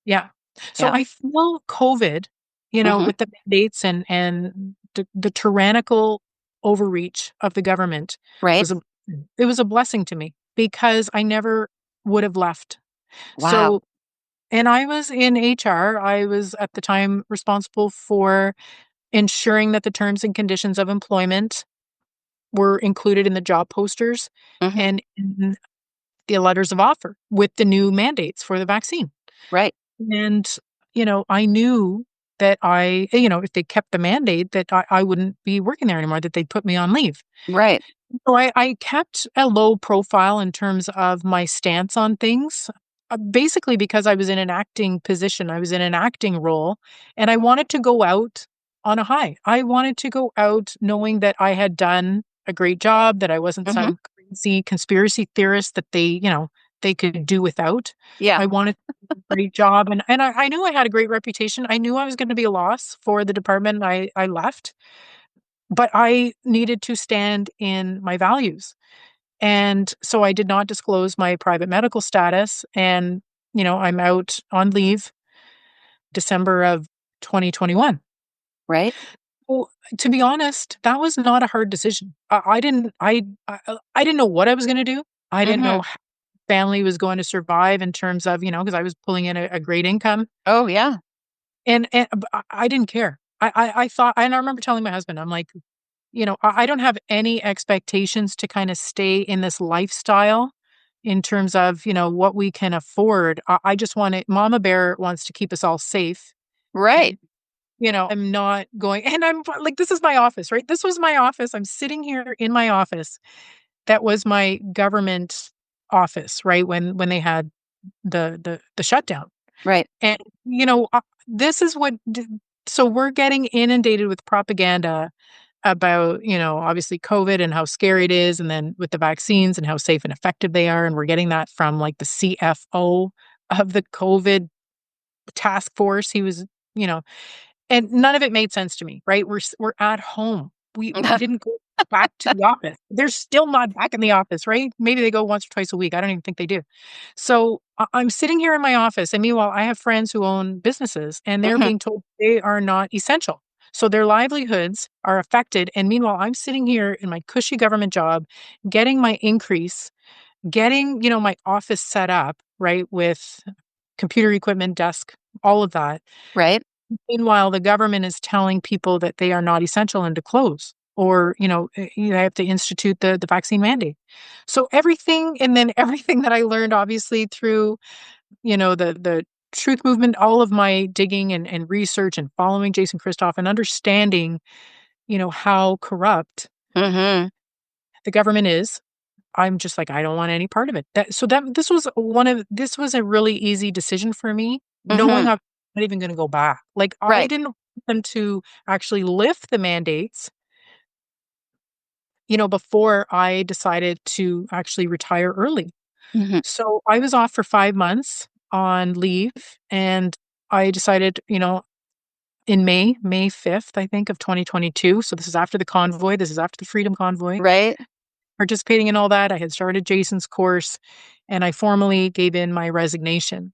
Yeah. So Yeah. I feel COVID, Mhm. with the mandates and the tyrannical overreach of the government Right. was a it was a blessing to me because I never would have left. Wow. So and I was in HR. I was at the time responsible for ensuring that the terms and conditions of employment were included in the job posters Mhm. and in the letters of offer with the new mandates for the vaccine. Right. And, I knew that if they kept the mandate that I wouldn't be working there anymore, that they'd put me on leave. Right. So I kept a low profile in terms of my stance on things, basically because I was in an acting position. I was in an acting role and I wanted to go out on a high. I wanted to go out knowing that I had done a great job, that I wasn't Mhm. some crazy conspiracy theorist that they could do without. Yeah. I wanted to do a great job and I knew I had a great reputation. I knew I was going to be a loss for the department I left, but I needed to stand in my values. And so I did not disclose my private medical status. And, I'm out on leave December of 2021. Right. Well, to be honest, that was not a hard decision. I didn't know what I was going to do. I didn't know Mhm. how family was going to survive in terms of, because I was pulling in a great income. Oh, yeah. And but I didn't care. I thought, and I remember telling my husband, I'm like, I don't have any expectations to kind of stay in this lifestyle in terms of, what we can afford. I just want it. Mama Bear wants to keep us all safe. Right. And, I'm not going, and I'm like, this is my office, right? This was my office. I'm sitting here in my office. That was my government office, right? When they had the shutdown. Right. And, this is so we're getting inundated with propaganda about, obviously COVID and how scary it is. And then with the vaccines and how safe and effective they are. And we're getting that from like the CFO of the COVID task force. He was, you know, and none of it made sense to me, right? We're at home. We didn't go back to the office. They're still not back in the office, right? Maybe they go once or twice a week. I don't even think they do. So I'm sitting here in my office, and meanwhile, I have friends who own businesses, and they're Mhm. being told they are not essential. So their livelihoods are affected. And meanwhile, I'm sitting here in my cushy government job, getting my increase, getting, my office set up, right, with computer equipment, desk, all of that. Right? Meanwhile, the government is telling people that they are not essential and to close, or, you have to institute the vaccine mandate. So everything, and then everything that I learned, obviously, through, the truth movement, all of my digging and research and following Jason Christoff and understanding, how corrupt Mhm. the government is. I'm just like, I don't want any part of it. This was a really easy decision for me, knowing Mhm. I'm not even gonna go back. Like, I Right. didn't want them to actually lift the mandates, before I decided to actually retire early. Mhm. So, I was off for 5 months on leave, and I decided, in May 5th, I think, of 2022, so this is after the convoy, this is after the Freedom Convoy, Right? participating in all that. I had started Jason's course, and I formally gave in my resignation.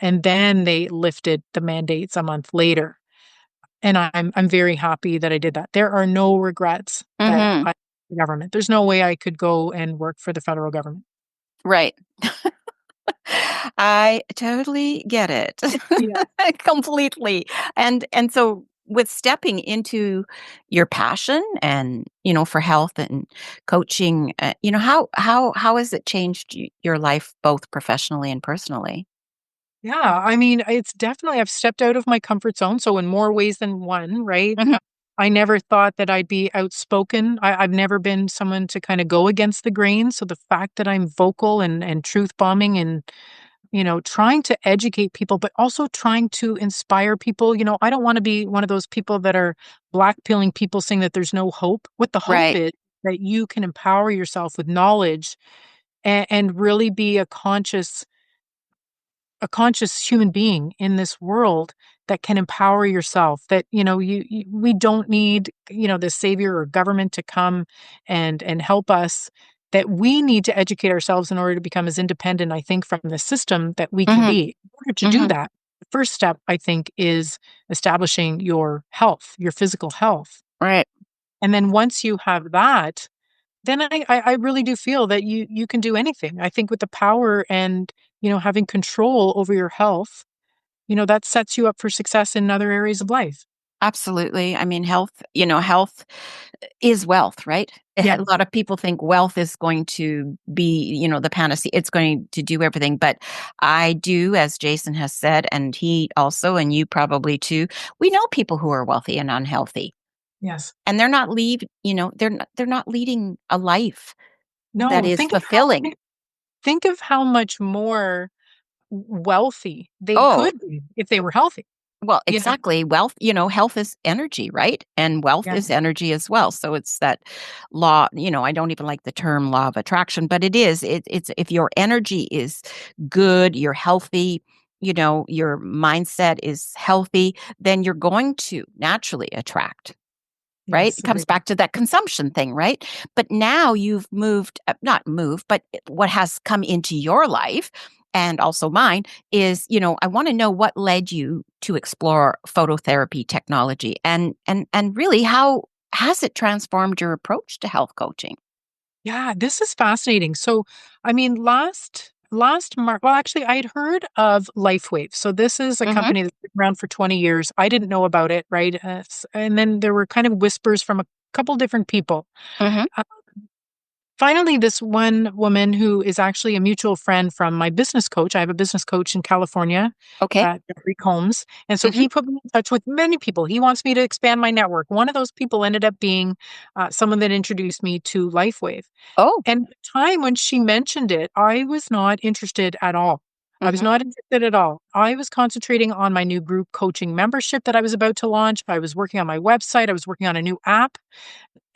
And then they lifted the mandates a month later. And I'm very happy that I did that. There are no regrets that Mhm. I the government. There's no way I could go and work for the federal government. Right. I totally get it. Yeah. Completely. And so with stepping into your passion and, for health and coaching, how has it changed your life both professionally and personally? Yeah, I mean, it's definitely I've stepped out of my comfort zone, so in more ways than one, right? Mhm. I never thought that I'd be outspoken. I've never been someone to kind of go against the grain. So the fact that I'm vocal and truth bombing and trying to educate people, but also trying to inspire people. I don't want to be one of those people that are blackpilling people saying that there's no hope. What the hope Right. is that you can empower yourself with knowledge and really be a conscious human being in this world that can empower yourself, that we don't need the savior or government to come and help us, that we need to educate ourselves in order to become as independent, I think, from the system that we can Mhm. be. In order to do Mhm. that, the first step, I think, is establishing your health, your physical health. Right. And then once you have that, then I really do feel that you can do anything. I think with the power and, having control over your health, that sets you up for success in other areas of life. Absolutely. I mean, health is wealth, right? Yeah. A lot of people think wealth is going to be, the panacea. It's going to do everything. But I do, as Jason has said, and he also, and you probably too, we know people who are wealthy and unhealthy. Yes. And they're not leading a life that No, is fulfilling. think of how much more wealthy they Oh, could be if they were healthy, well, you know? exactly. Wealth, health is energy, right? And wealth Yeah. is energy as well. So it's that law, I don't even like the term law of attraction, but it is. It's if your energy is good, you're healthy, your mindset is healthy, then you're going to naturally attract. Right? Yes, It I comes agree. back to that consumption thing, right? But now you've moved, not moved, but what has come into your life and also mine is, I want to know what led you to explore phototherapy technology and really how has it transformed your approach to health coaching? Yeah, this is fascinating. So, I mean, last March, well, actually, I had heard of LifeWave. So this is a Mhm. company that's been around for 20 years. I didn't know about it, right? And then there were kind of whispers from a couple different people. Mhm. Uh, Finally, this one woman who is actually a mutual friend from my business coach. I have a business coach in California, Okay. Jeffrey Combs. And so Mhm. he put me in touch with many people. He wants me to expand my network. One of those people ended up being someone that introduced me to LifeWave. Oh. And the time when she mentioned it, I was not interested at all. I was Mhm. not interested at all. I was concentrating on my new group coaching membership that I was about to launch. I was working on my website. I was working on a new app.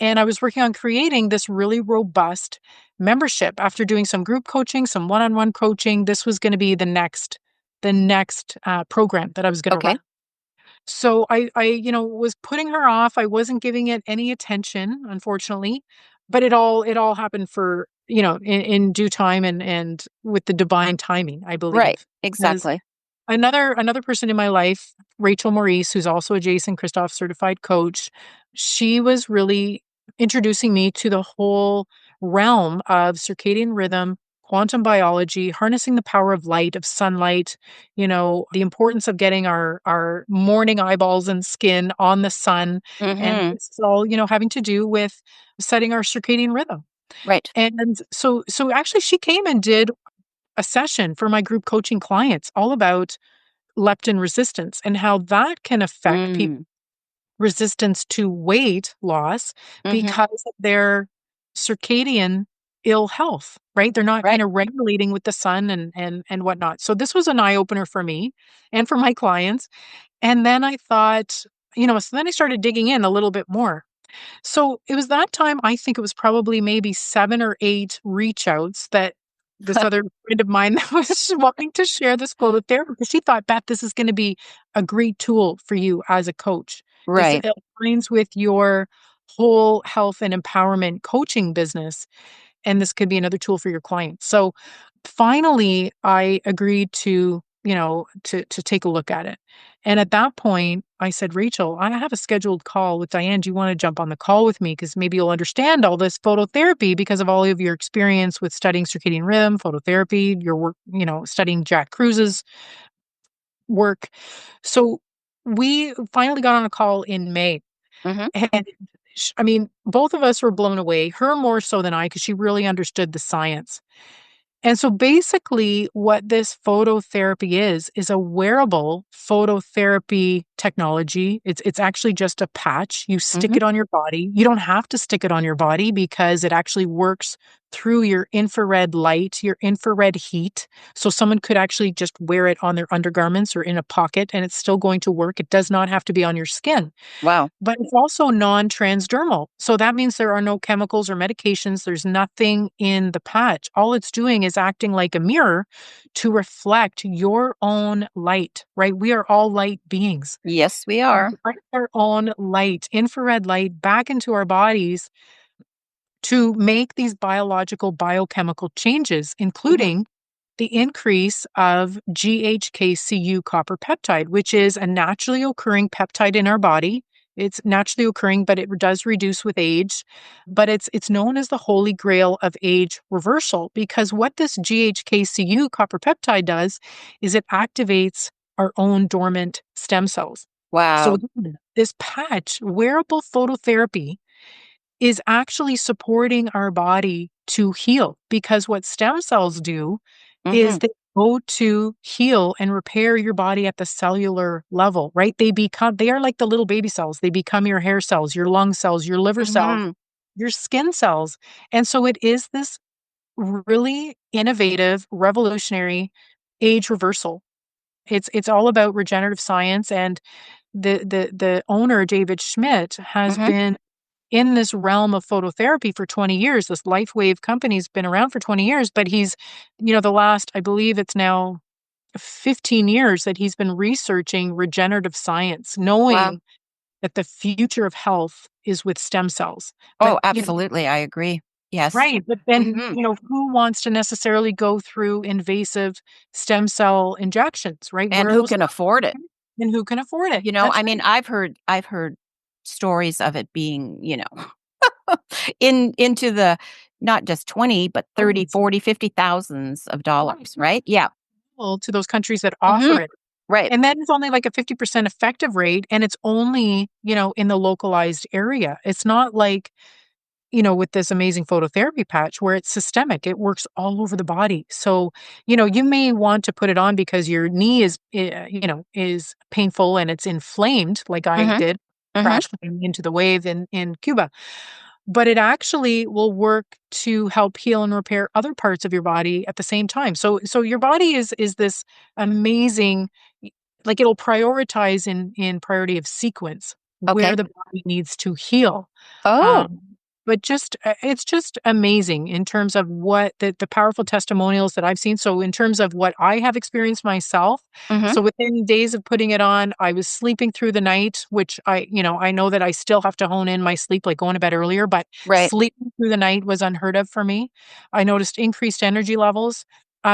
And I was working on creating this really robust membership. After doing some group coaching, some one on one coaching, this was going to be the next the next program that I was going to run. Okay. So I was putting her off. I wasn't giving it any attention, unfortunately, but it all happened for, in due time and with the divine timing, I Right. believe. Because Exactly. another person in my life, Rachel Maurice, who's also a Jason Christoph certified coach, she was really introducing me to the whole realm of circadian rhythm, quantum biology, harnessing the power of light, of sunlight, the importance of getting our morning eyeballs and skin on the sun. And Mm-hmm. this is all, having to do with setting our circadian rhythm. Right. And so actually she came and did a session for my group coaching clients all about leptin resistance and how that can affect people's Mm. resistance to weight loss Mm-hmm. because of their circadian ill health, right? They're not Right. kind of regulating with the sun and whatnot. So this was an eye opener for me and for my clients. And then I thought, so then I started digging in a little bit more. So it was that time, I think it was probably maybe 7 or 8 reach outs that this other friend of mine that was wanting to share this phototherapy because she thought, "Beth, this is gonna be a great tool for you as a coach. This Right. aligns with your whole health and empowerment coaching business, and this could be another tool for your clients." So finally, I agreed to take a look at it. And at that point, I said, "Rachel, I have a scheduled call with Diane. Do you want to jump on the call with me? Because maybe you'll understand all this phototherapy because of all of your experience with studying circadian rhythm, phototherapy, your work, studying Jack Cruse's work." So we finally got on a call in May. Mm-hmm. And I mean, both of us were blown away, her more so than I, because she really understood the science. And so basically what this phototherapy is a wearable phototherapy technology. It's actually just a patch. You stick Mm-hmm. it on your body. You don't have to stick it on your body because it actually works through your infrared light, your infrared heat. So someone could actually just wear it on their undergarments or in a pocket and it's still going to work. It does not have to be on your skin. Wow. But it's also non-transdermal. So that means there are no chemicals or medications. There's nothing in the patch. All it's doing is acting like a mirror to reflect your own light, right? We are all light beings. Yes, we And are. reflect our own light, infrared light, back into our bodies to make these biological biochemical changes, Mm-hmm. including the increase of GHKCU copper peptide, which is a naturally occurring peptide in our body. It's naturally occurring, but it does reduce with age. But it's known as the holy grail of age reversal because what this GHKCU copper peptide does is it activates our own dormant stem cells. So Wow. again, this patch, wearable phototherapy, is actually supporting our body to heal because what stem cells do is Mm-hmm. they go to heal and repair your body at the cellular level, right? They are like the little baby cells. They become your hair cells, your lung cells, your liver cells, Mm-hmm. your skin cells. And so it is this really innovative, revolutionary age reversal. It's all about regenerative science and the owner David Schmidt has Mm-hmm. been in this realm of phototherapy for 20 years. This LifeWave company's been around for 20 years, but he's, the last, I believe it's now 15 years that he's been researching regenerative science, Wow. knowing that the future of health is with stem cells. But, Oh, absolutely. I agree. Yes. right. But then, Mm-hmm. who wants to necessarily go through invasive stem cell injections, right? And Where are who those can afford it? and who can afford it? I That's mean, right. I've heard stories of it being, into the not just 20, but 30, Thousands. 40, 50 thousands of Right. dollars, right? Yeah. To those countries that Mhm. offer it. Right. And that is only like a 50% effective rate, and it's only, in the localized area. It's not like, with this amazing phototherapy patch where it's systemic. It works all over the body. So, you may want to put it on because your knee is painful and it's inflamed like I Mhm. did, Mhm. crash into the wave in Cuba. But it actually will work to help heal and repair other parts of your body at the same time. So your body is this amazing, like it'll prioritize in priority of sequence where Okay. the body needs to heal. Oh. Um, but just it's just amazing in terms of what the powerful testimonials that I've seen. So in terms of what I have experienced myself, Hmm. so within days of putting it on, I was sleeping through the night, which I know that I still have to hone in my sleep, like going to bed earlier, but Right. sleeping through the night was unheard of for me. I noticed increased energy levels.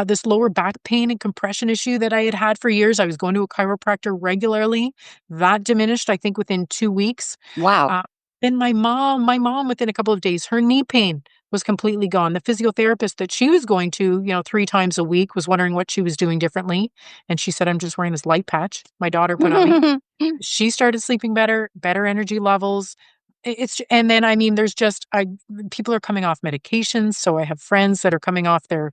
This lower back pain and compression issue that I had had for years, I was going to a chiropractor regularly. That diminished, I think, within 2 weeks. Wow. Uh, then my mom, within a couple of days, her knee pain was completely gone. The physiotherapist that she was going to, 3 times a week was wondering what she was doing differently, and she said, "I'm just wearing this light patch my daughter put on me." She started sleeping better, better energy levels. And then, I mean, there's just people are coming off medications, so I have friends that are coming off their,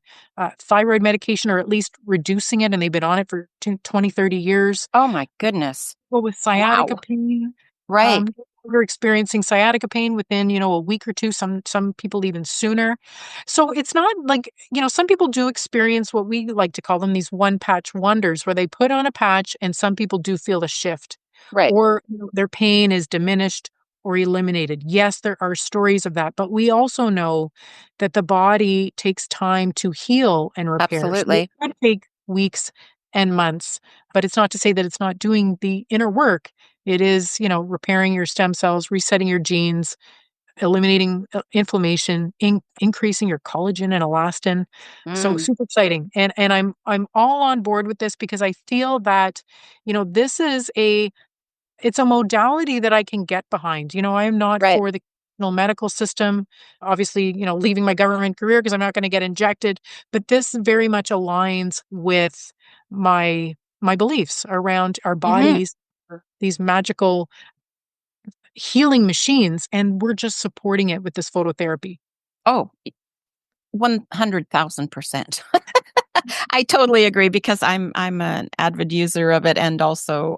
thyroid medication or at least reducing it, and they've been on it for 20, 30 years. Oh my goodness. People with sciatica Wow. pain, Right. we're experiencing sciatica pain within, a week or 2, some people even sooner. So it's not like, some people do experience what we like to call them these one patch wonders, where they put on a patch and some people do feel a shift, Right. or their pain is diminished or eliminated. Yes, there are stories of that, but we also know that the body takes time to heal and repair. So it Absolutely. could take weeks and months, but it's not to say that it's not doing the inner work. It is, repairing your stem cells, resetting your genes, eliminating inflammation, increasing your collagen and elastin. So Mm. super exciting. And I'm all on board with this because I feel that, this is it's a modality that I can get behind. I am not Right. for the medical system. Obviously, leaving my government career because I'm not going to get injected, but this very much aligns with my beliefs around our Hmm. bodies, these magical healing machines, and we're just supporting it with this phototherapy. Oh, 100,000%. I totally agree because I'm an avid user of it, and also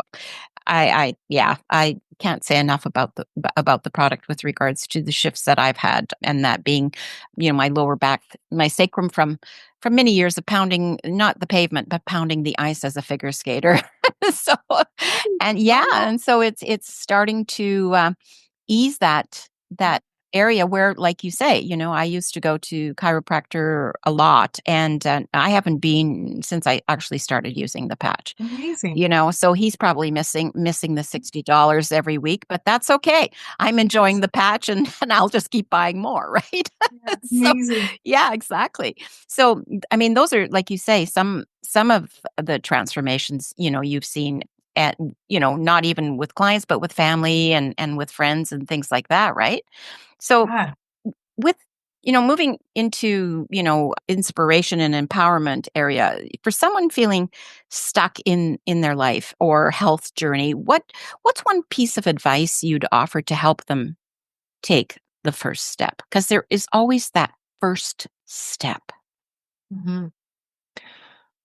yeah, I can't say enough about the product with regards to the shifts that I've had, and that being, my lower back, my sacrum from many years of pounding not the pavement, but pounding the ice as a figure skater. So, and yeah, Wow. and so it's starting to ease that area where, like you say, I used to go to chiropractor a lot, and I haven't been since I actually started using the patch. Amazing. So he's probably missing the $60 every week, but that's okay. I'm enjoying the patch, and, and I'll just keep buying more, right? Yeah, So amazing. yeah, exactly. So I mean, those are, like you say, some of the transformations, you've seen at, not even with clients, but with family and with friends and things like that, right? So Yeah. with moving into inspiration and empowerment area, for someone feeling stuck in their life or health journey, what's one piece of advice you'd offer to help them take the first step, because there is always that first step. Mhm.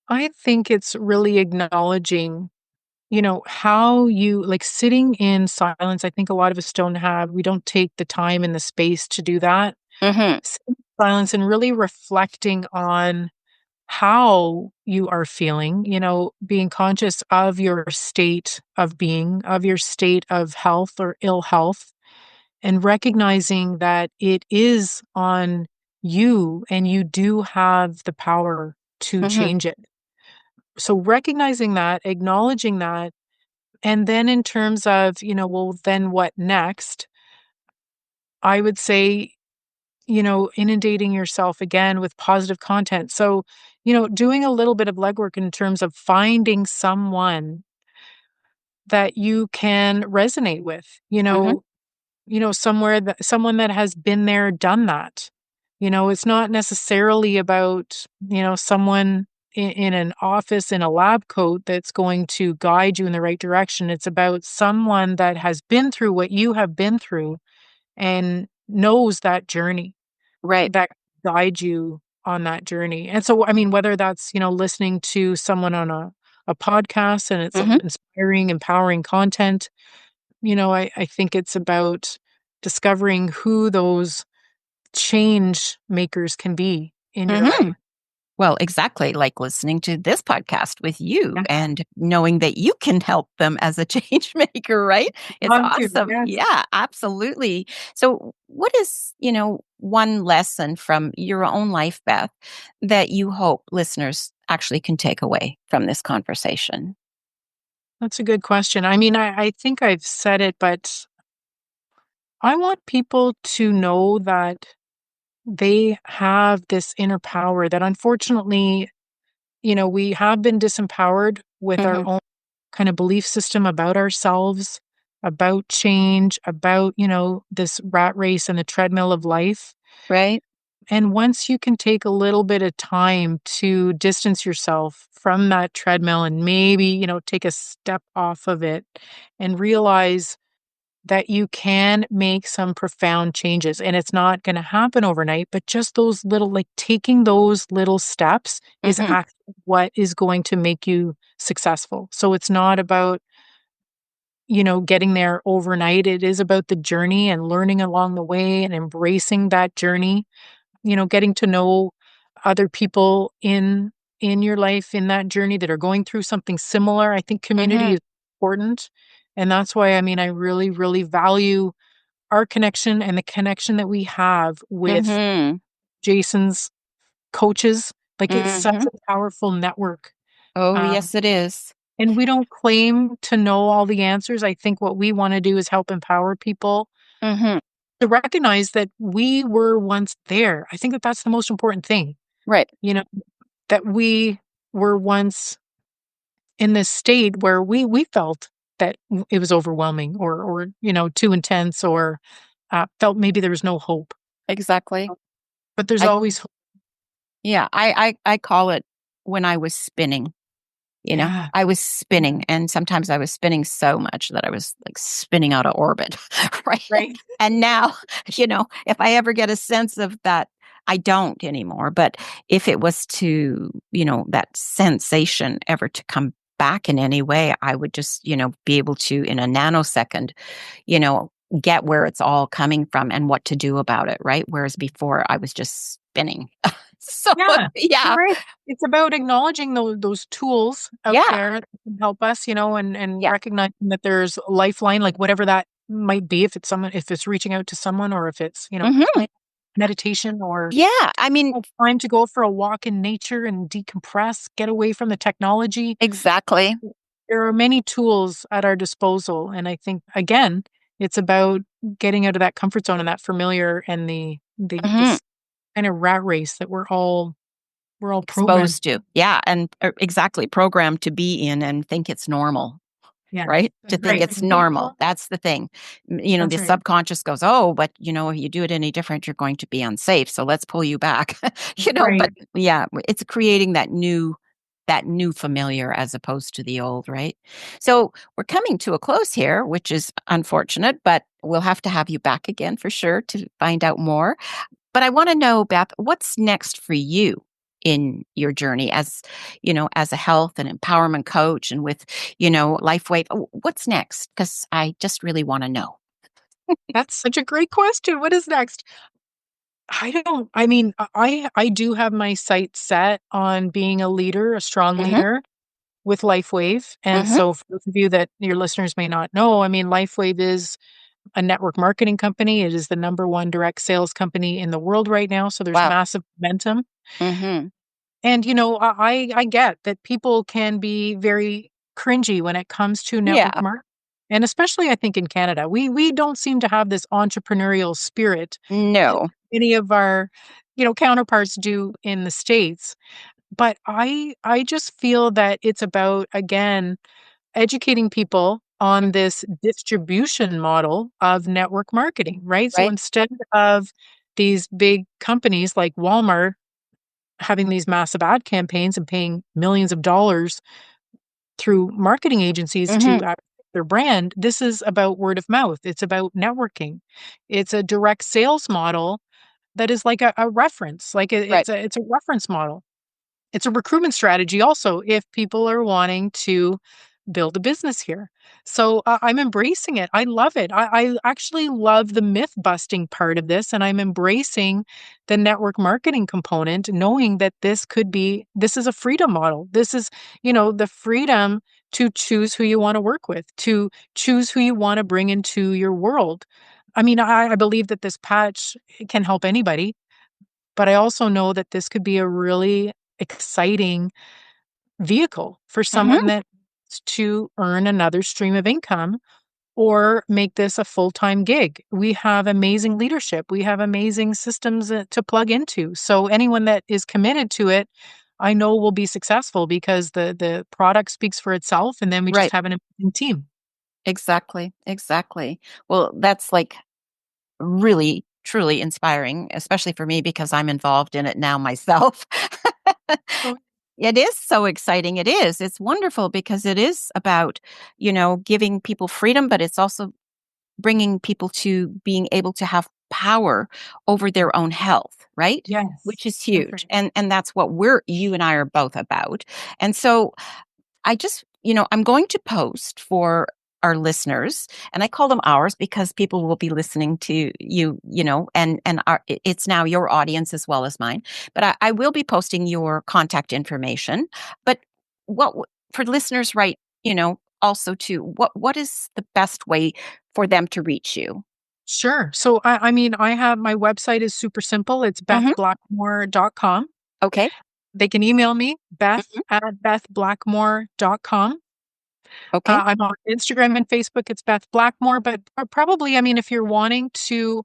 I think it's really acknowledging, how you like sitting in silence. I think a lot of us we don't take the time and the space to do that. Hmm. Sitting in silence and really reflecting on how you are feeling, being conscious of your state of being, of your state of health or ill health, and recognizing that it is on you and you do have the power to Hmm. change it. So recognizing that, acknowledging that, and then in terms of, well, then what next? I would say, inundating yourself again with positive content. So, doing a little bit of legwork in terms of finding someone that you can resonate with, Hmm. someone that has been there, done that. It's not necessarily about, someone in an office in a lab coat that's going to guide you in the right direction. It's about someone that has been through what you have been through and knows that journey, Right. that guide you on that journey. And so, I mean, whether that's, listening to someone on a podcast and it's Hmm. inspiring, empowering content, I think it's about discovering who those change makers can be in your Hmm. life. Well, exactly. Like listening to this podcast with you Yeah, and knowing that you can help them as a change maker, right? It's love to. awesome. Yes. Yeah, absolutely. So, what is, one lesson from your own life, Beth, that you hope listeners actually can take away from this conversation? That's a good question. I mean, I think I've said it, but I want people to know that they have this inner power that unfortunately, we have been disempowered with our Hmm. own kind of belief system about ourselves, about change, about, this rat race and the treadmill of life. Right? And once you can take a little bit of time to distance yourself from that treadmill and maybe, take a step off of it and realize that you can make some profound changes. And it's not going to happen overnight, but just those little, like taking those little steps is Hmm. actually what is going to make you successful. So it's not about, getting there overnight. It is about the journey and learning along the way and embracing that journey, getting to know other people in your life in that journey that are going through something similar. I think community Hmm. is important. And that's why, I mean, I really, really value our connection and the connection that we have with Hmm. Jason's coaches. Like it's such Hmm. a powerful network. Oh, Um, yes, it is. and we don't claim to know all the answers. I think what we want to do is help empower people Hmm. to recognize that we were once there. I think that that's the most important thing, Right. you know, that we were once in this state where we felt that it was overwhelming or too intense or felt maybe there was no hope. Exactly. But there's I always hope. Yeah, I call it when I was spinning. Yeah. I was Yeah. spinning, and sometimes I was spinning so much that I was, like, spinning out of orbit, right? Right. And now, if I ever get a sense of that, I don't anymore, but if it was to, that sensation ever to come back in any way, I would just, be able to, in a nanosecond, you know, get where it's all coming from and what to do about it, right? Whereas before, I was just spinning. So, Yeah, you're yeah, right. It's about acknowledging those tools out yeah, there that can help us, and yeah. recognizing that there's a lifeline, like whatever that might be, if it's reaching out to someone or if it's, Mhm. meditation or Yeah, I mean, time to go for a walk in nature and decompress, get away from the technology. exactly. There are many tools at our disposal. And I think again, it's about getting out of that comfort zone and that familiar and the Mhm. this kind of rat race that we're all programmed. Exposed to. Yeah, and exactly, programmed to be in and think it's normal, Yes, right? To that's think right. it's normal. That's the thing. That's The right. subconscious goes, "Oh, but, if you do it any different, you're going to be unsafe, so let's pull you back." But Right. yeah, it's creating that new familiar as opposed to the old, right? So, we're coming to a close here, which is unfortunate, but we'll have to have you back again for sure to find out more. But I want to know, Beth, what's next for you in your journey as a health and empowerment coach and with, LifeWave? What's next? Because I just really want to know. That's such a great question. What is next? I mean, I do have my sights set on being a leader, a strong Hmm. leader with LifeWave. And Hmm. so for those of you that your listeners may not know, I mean, LifeWave is a network marketing company. It is the number one direct sales company in the world right now. So there's Wow. massive momentum. Hmm. And I get that people can be very cringy when it comes to network Yeah. marketing. And especially I think in Canada, we don't seem to have this entrepreneurial spirit that No. many of our, counterparts do in the States. But I just feel that it's about, again, educating people on this distribution model of network marketing, right? So Right. instead of these big companies like Walmart having these massive ad campaigns and paying millions of dollars through marketing agencies to Hmm. advertise their brand, this is about word of mouth. It's about networking. It's a direct sales model that is like a reference, like Right. it's a reference model. It's a recruitment strategy also if people are wanting to build a business here. So I'm embracing it. I love it. I actually love the myth busting part of this, and I'm embracing the network marketing component, knowing that this is a freedom model. This is, the freedom to choose who you want to work with, to choose who you want to bring into your world. I mean, I believe that this patch can help anybody, but I also know that this could be a really exciting vehicle for someone Mhm. that wants to earn another stream of income or make this a full-time gig. We have amazing leadership. We have amazing systems to plug into. So anyone that is committed to it, I know will be successful because the product speaks for itself, and then we just Right. have an amazing team. Exactly. Exactly. Well, that's like really, truly inspiring, especially for me because I'm involved in it now myself. Oh, It is so exciting. It is. It's wonderful because it is about, giving people freedom, but it's also bringing people to being able to have power over their own health, right? yes, Which is that's huge. right. And that's what you and I are both about. And so I just, I'm going to post for our listeners, and I call them ours because people will be listening to you, and it's now your audience as well as mine. But I will be posting your contact information. But for listeners, right? Also too, what is the best way for them to reach you? Sure. So I mean, I have my website is super simple. It's Hmm. bethblackmore.com. Okay. They can email me, Beth Hmm. at bethblackmore.com. Okay. I'm on Instagram and Facebook. It's Beth Blackmore, but probably, I mean, if you're wanting to,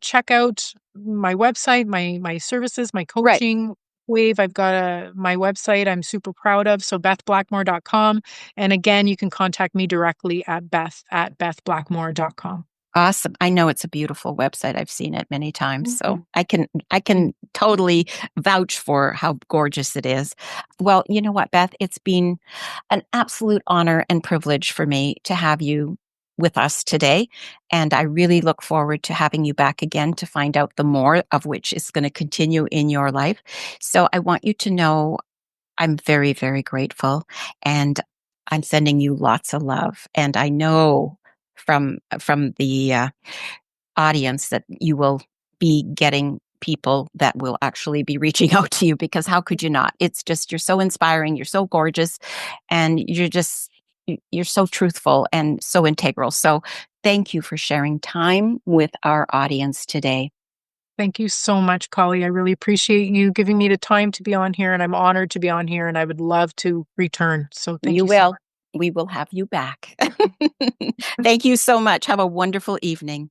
check out my website, my services, my Right. coaching wave, I've got my website I'm super proud of. So bethblackmore.com. And again, you can contact me directly at Beth at bethblackmore.com. Awesome. I know it's a beautiful website. I've seen it many times, Thank so you. I can totally vouch for how gorgeous it is. Well, you know what, Beth? It's been an absolute honor and privilege for me to have you with us today, and I really look forward to having you back again to find out the more of which is going to continue in your life. So I want you to know I'm very, very grateful, and I'm sending you lots of love. And I know from the audience that you will be getting people that will actually be reaching out to you because how could you not? It's just you're so inspiring, you're so gorgeous, and you're so truthful and so integral. So thank you for sharing time with our audience today. Thank you so much, Collie. I really appreciate you giving me the time to be on here, and I'm honored to be on here, and I would love to return. So thank You you so will. much. We will have you back. Thank you so much. Have a wonderful evening.